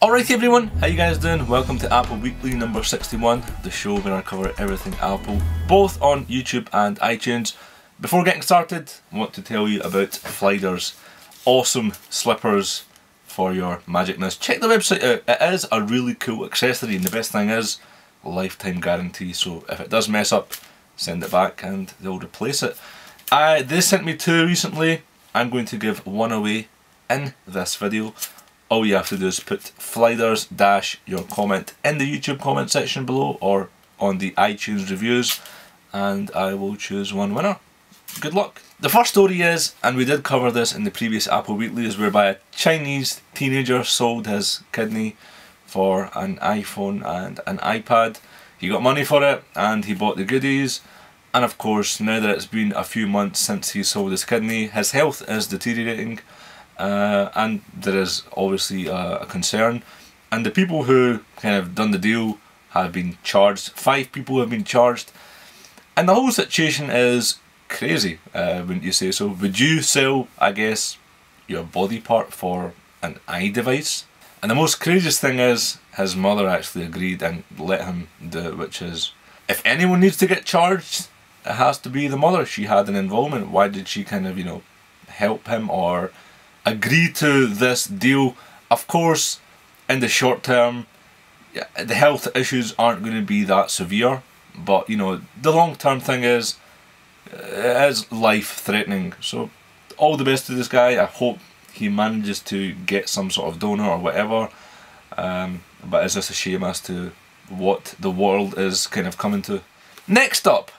Alrighty everyone, how you guys doing? Welcome to Apple Weekly number 61, the show where I cover everything Apple, both on YouTube and iTunes. Before getting started, I want to tell you about Flyders. Awesome slippers for your magicness. Check the website out, it is a really cool accessory, and the best thing is, lifetime guarantee, so if it does mess up, send it back and they'll replace it. They sent me two recently. I'm going to give one away in this video. All you have to do is put Flyders - your comment in the YouTube comment section below or on the iTunes reviews, and I will choose one winner. Good luck. The first story is, and we did cover this in the previous Apple Weeklies, whereby a Chinese teenager sold his kidney for an iPhone and an iPad. He got money for it and he bought the goodies, and of course now that it's been a few months since he sold his kidney, his health is deteriorating. And there is obviously a concern, and the people who kind of done the deal have been charged. 5 people have been charged, and the whole situation is crazy, wouldn't you say so? Would you sell, I guess, your body part for an iDevice? And the most craziest thing is, his mother actually agreed and let him do it, which is, if anyone needs to get charged, it has to be the mother. She had an involvement. Why did she kind of, you know, help him or agree to this deal? Of course, in the short term, the health issues aren't going to be that severe, but you know, the long term thing is, it is life threatening. So all the best to this guy. I hope he manages to get some sort of donor or whatever, but it's just a shame as to what the world is kind of coming to. Next up,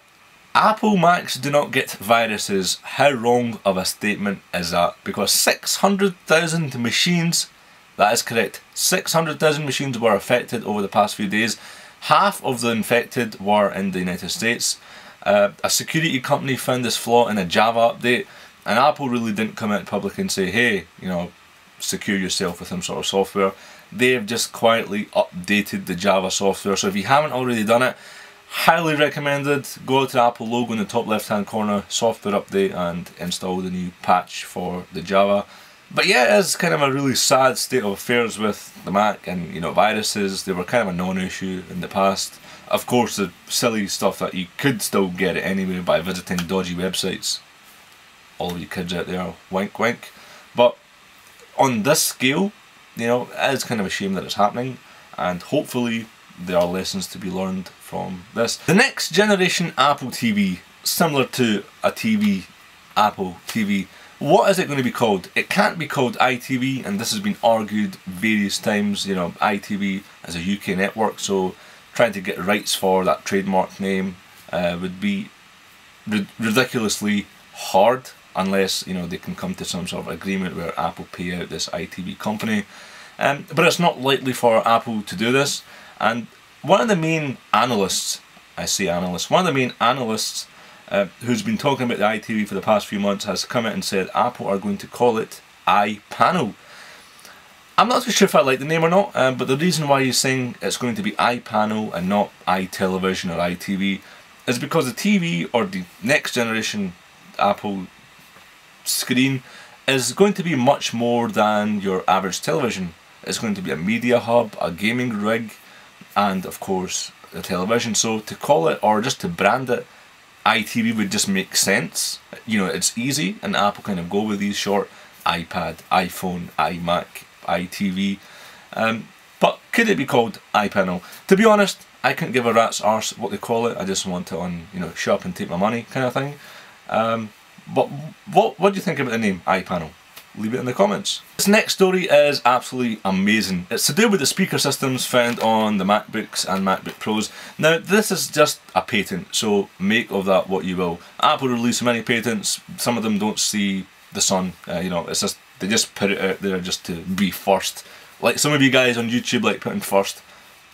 Apple Macs do not get viruses. How wrong of a statement is that? Because 600,000 machines, that is correct, 600,000 machines were affected over the past few days. Half of the infected were in the United States. A security company found this flaw in a Java update, and Apple really didn't come out public and say, hey, you know, secure yourself with some sort of software. They've just quietly updated the Java software. So if you haven't already done it, highly recommended. Go to the Apple logo in the top left hand corner, software update, and install the new patch for the Java. But yeah, it is kind of a really sad state of affairs with the Mac, and you know, viruses, they were kind of a non-issue in the past. Of course, the silly stuff that you could still get it anyway by visiting dodgy websites. All of you kids out there, wink wink. But on this scale, you know, it is kind of a shame that it's happening, and hopefully there are lessons to be learned from this. The next generation Apple TV, similar to a TV, Apple TV, what is it going to be called? It can't be called iTV, and this has been argued various times. You know, iTV is a UK network, so trying to get rights for that trademark name would be ridiculously hard, unless, you know, they can come to some sort of agreement where Apple pay out this iTV company. But it's not likely for Apple to do this. And one of the main analysts, I say analysts, one of the main analysts who's been talking about the iTV for the past few months has come out and said Apple are going to call it iPanel. I'm not too sure if I like the name or not, but the reason why he's saying it's going to be iPanel and not iTelevision or iTV is because the TV, or the next generation Apple screen, is going to be much more than your average television. It's going to be a media hub, a gaming rig, and of course the television. So to call it, or just to brand it, iTV would just make sense. You know, it's easy, and Apple kind of go with these short: iPad, iPhone, iMac, iTV. But could it be called iPanel? To be honest, I couldn't give a rat's arse what they call it. I just want it on, you know, show up and take my money kind of thing. But what do you think about the name iPanel? Leave it in the comments. This next story is absolutely amazing. It's to do with the speaker systems found on the MacBooks and MacBook Pros. Now, this is just a patent, so make of that what you will. Apple release many patents. Some of them don't see the sun. You know, it's just, they just put it out there just to be first. Like some of you guys on YouTube like putting first.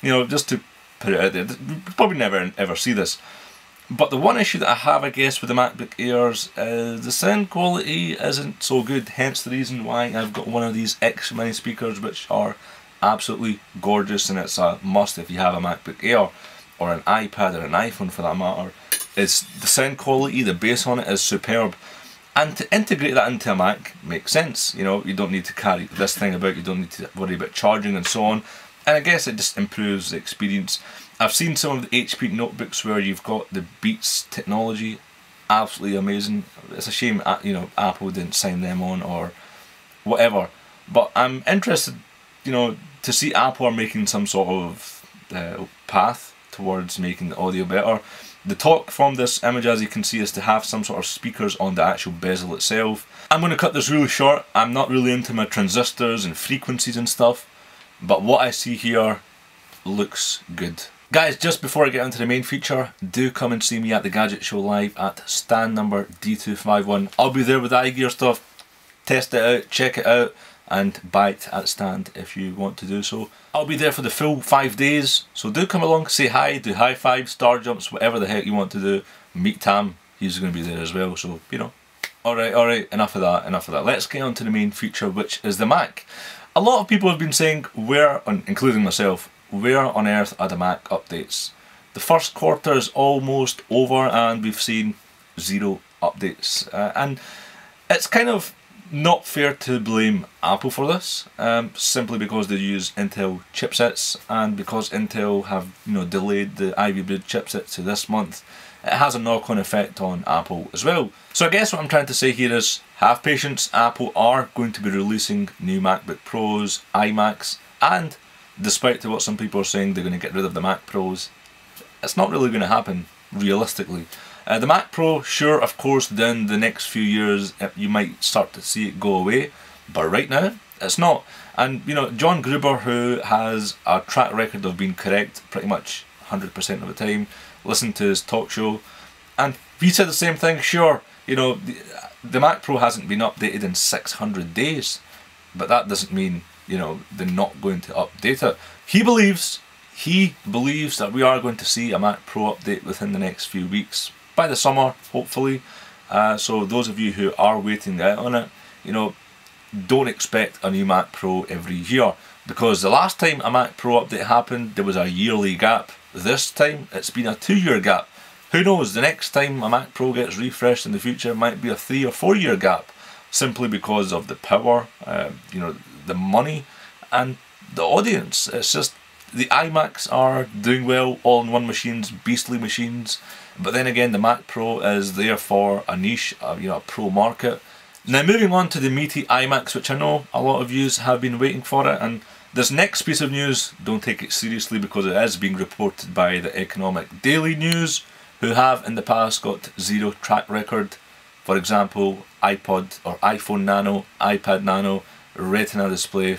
You know, just to put it out there. You probably never ever see this. But the one issue that I have, I guess, with the MacBook Airs is the sound quality isn't so good, hence the reason why I've got one of these X mini speakers, which are absolutely gorgeous, and it's a must if you have a MacBook Air or an iPad or an iPhone for that matter. It's the sound quality, the bass on it is superb, And to integrate that into a Mac makes sense. You know, you don't need to carry this thing about, you don't need to worry about charging and so on. And I guess it just improves the experience. I've seen some of the HP notebooks where you've got the Beats technology, absolutely amazing. It's a shame, you know, Apple didn't sign them on or whatever. But I'm interested, you know, to see Apple are making some sort of path towards making the audio better. The talk from this image, as you can see, is to have some sort of speakers on the actual bezel itself. I'm going to cut this really short. I'm not really into my transistors and frequencies and stuff, but what I see here looks good. Guys, just before I get into the main feature, do come and see me at the Gadget Show live at stand number D251. I'll be there with the iGear stuff. Test it out, check it out, and buy it at stand if you want to do so. I'll be there for the full 5 days, so do come along, say hi, do high fives, star jumps, whatever the heck you want to do. Meet Tam, he's going to be there as well, so you know. Alright, enough of that. Let's get on to the main feature, which is the Mac. A lot of people have been saying, including myself, where on earth are the Mac updates? The first quarter is almost over and we've seen 0 updates. And it's kind of not fair to blame Apple for this, simply because they use Intel chipsets, and because Intel have, you know, delayed the Ivy Bridge chipset to this month, it has a knock-on effect on Apple as well. So I guess what I'm trying to say here is, have patience. Apple are going to be releasing new MacBook Pros, iMacs, and despite what some people are saying, they're going to get rid of the Mac Pros. It's not really going to happen, realistically. The Mac Pro, sure, of course, then the next few years you might start to see it go away, but right now it's not. And you know, John Gruber, who has a track record of being correct pretty much 100% of the time, listen to his talk show, and he said the same thing. Sure, you know, the Mac Pro hasn't been updated in 600 days, but that doesn't mean, you know, they're not going to update it. He believes that we are going to see a Mac Pro update within the next few weeks, by the summer, hopefully. So those of you who are waiting out on it, you know, don't expect a new Mac Pro every year, because the last time a Mac Pro update happened, there was a yearly gap. This time, it's been a 2-year gap. Who knows, the next time a Mac Pro gets refreshed in the future might be a 3 or 4 year gap, simply because of the power, you know, the money, and the audience. It's just, the iMacs are doing well, all-in-one machines, beastly machines. But then again, the Mac Pro is there for a niche, you know, a pro market. Now moving on to the meaty iMacs, which I know a lot of you have been waiting for it, and this next piece of news, don't take it seriously because it is being reported by the Economic Daily News, who have in the past got 0 track record. For example, iPod or iPhone Nano, iPad Nano, Retina display,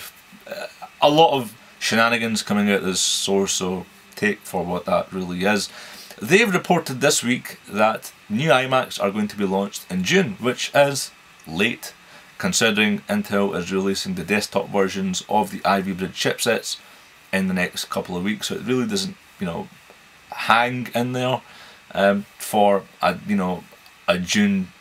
a lot of shenanigans coming out of this source, so take for what that really is. They've reported this week that new iMacs are going to be launched in June, which is late, considering Intel is releasing the desktop versions of the Ivy Bridge chipsets in the next couple of weeks. So it really doesn't, you know, hang in there for a, you know, a June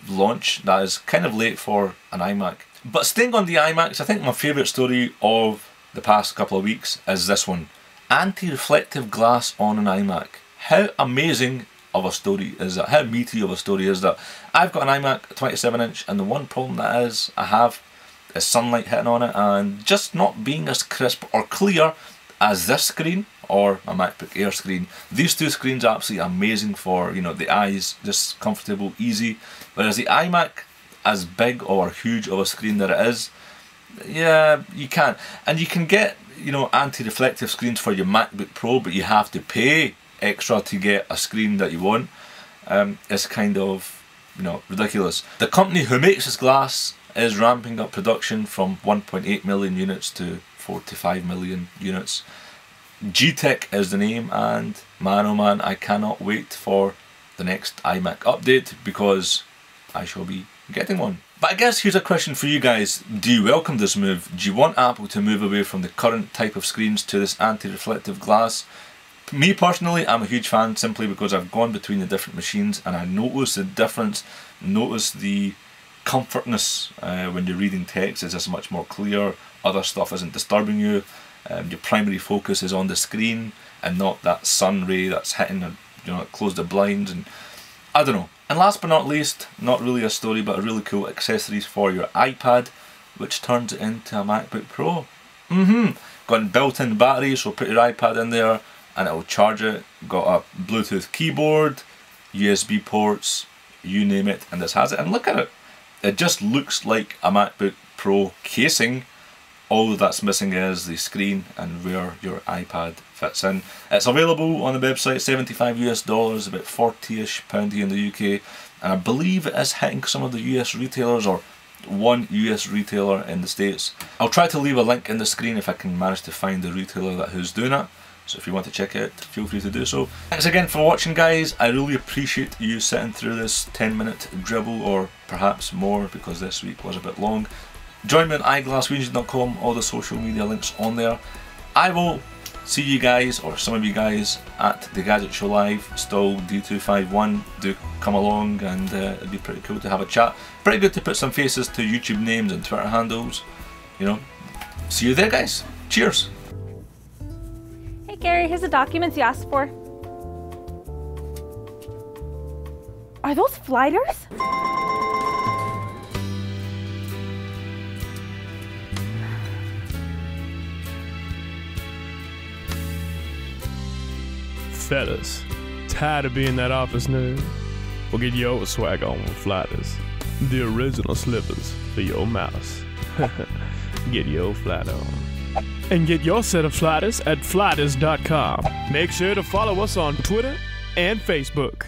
launch. That is kind of late for an iMac. But staying on the iMacs, I think my favourite story of the past couple of weeks is this one: anti-reflective glass on an iMac. How amazing of a story is that? How meaty of a story is that? I've got an iMac 27-inch, and the one problem that I have is sunlight hitting on it and just not being as crisp or clear as this screen or a MacBook Air screen. These two screens are absolutely amazing for, you know, the eyes, just comfortable, easy. Whereas the iMac, as big or huge of a screen that it is, yeah, you can't. And you can get, you know, anti-reflective screens for your MacBook Pro, but you have to pay extra to get a screen that you want. It's kind of, you know, ridiculous. The company who makes this glass is ramping up production from 1.8 million units to 4 to 5 million units. G-Tech is the name, and man oh man, I cannot wait for the next iMac update because I shall be getting one. But I guess here's a question for you guys. Do you welcome this move? Do you want Apple to move away from the current type of screens to this anti-reflective glass? Me personally, I'm a huge fan, simply because I've gone between the different machines and I notice the difference, notice the comfortness when you're reading text. It's just much more clear, other stuff isn't disturbing you, your primary focus is on the screen and not that sun ray that's hitting, you know, close the blinds, and I don't know. And last but not least, not really a story but a really cool accessories for your iPad, which turns it into a MacBook Pro. Got a built-in battery, so put your iPad in there and it'll charge it. Got a Bluetooth keyboard, USB ports, you name it, and this has it. And look at it. It just looks like a MacBook Pro casing. All that's missing is the screen and where your iPad fits in. It's available on the website, $75 US, about £40-ish here in the UK, and I believe it is hitting some of the US retailers, or one US retailer in the States. I'll try to leave a link in the screen if I can manage to find the retailer who's doing it. So if you want to check it out, feel free to do so. Thanks again for watching, guys. I really appreciate you sitting through this 10-minute dribble, or perhaps more because this week was a bit long. Join me on iglaswegian.com, all the social media links on there. I will see you guys, or some of you guys, at the Gadget Show Live, still D251. Do come along, and it'd be pretty cool to have a chat. Pretty good to put some faces to YouTube names and Twitter handles. You know, see you there, guys. Cheers. Hey Gary, here's the documents you asked for. Are those flighters? Fellas, tired of being that office nerd? Well, get your swag on with Flighters, the original slippers for your mouse. Get your flight on. And get your set of Flighters at Flighters.com. Make sure to follow us on Twitter and Facebook.